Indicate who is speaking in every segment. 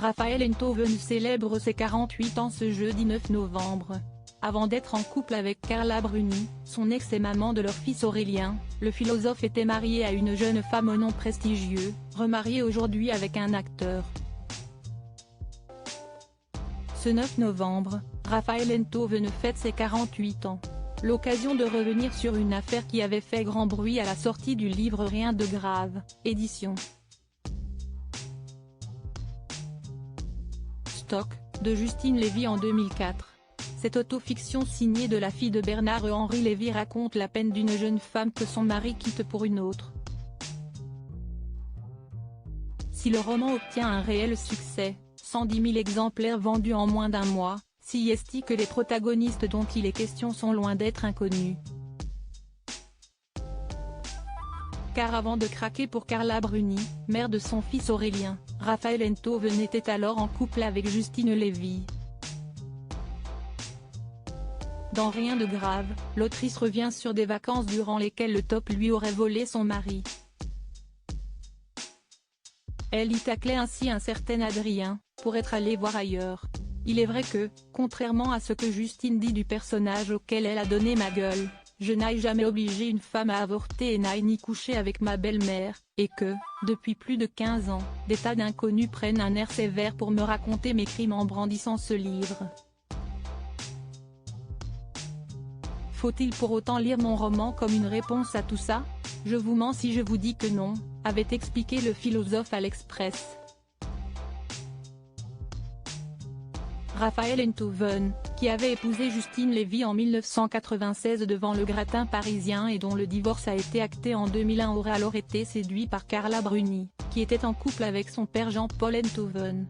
Speaker 1: Raphaël Enthoven célèbre ses 48 ans ce jeudi 9 novembre. Avant d'être en couple avec Carla Bruni, son ex et maman de leur fils Aurélien, le philosophe était marié à une jeune femme au nom prestigieux, remarié aujourd'hui avec un acteur. Ce 9 novembre, Raphaël Enthoven fête ses 48 ans. L'occasion de revenir sur une affaire qui avait fait grand bruit à la sortie du livre Rien de grave, édition Stock, de Justine Lévy en 2004. Cette autofiction signée de la fille de Bernard-Henri Lévy raconte la peine d'une jeune femme que son mari quitte pour une autre. Si le roman obtient un réel succès, 110 000 exemplaires vendus en moins d'un mois, si est que les protagonistes dont il est question sont loin d'être inconnus. Car avant de craquer pour Carla Bruni, mère de son fils Aurélien, Raphaël Enthoven était alors en couple avec Justine Lévy. Dans Rien de grave, l'autrice revient sur des vacances durant lesquelles le top lui aurait volé son mari. Elle y taclait ainsi un certain Adrien, pour être allé voir ailleurs. Il est vrai que, contrairement à ce que Justine dit du personnage auquel elle a donné ma gueule, je n'aille jamais obligé une femme à avorter et n'aille ni coucher avec ma belle-mère, et que, depuis plus de 15 ans, des tas d'inconnus prennent un air sévère pour me raconter mes crimes en brandissant ce livre. Faut-il pour autant lire mon roman comme une réponse à tout ça? Je vous mens si je vous dis que non, avait expliqué le philosophe à l'Express. Raphaël Enthoven, qui avait épousé Justine Lévy en 1996 devant le gratin parisien et dont le divorce a été acté en 2001, aurait alors été séduit par Carla Bruni, qui était en couple avec son père Jean-Paul Enthoven.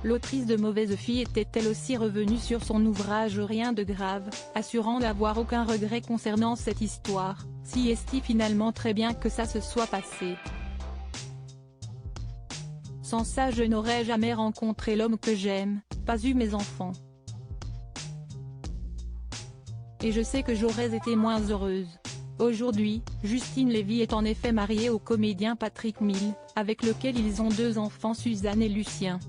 Speaker 1: L'autrice de Mauvaise fille était elle aussi revenue sur son ouvrage Rien de grave, assurant n'avoir aucun regret concernant cette histoire, si est finalement très bien que ça se soit passé. Sans ça je n'aurais jamais rencontré l'homme que j'aime, pas eu mes enfants. Et je sais que j'aurais été moins heureuse. Aujourd'hui, Justine Lévy est en effet mariée au comédien Patrick Mille, avec lequel ils ont 2 enfants, Suzanne et Lucien.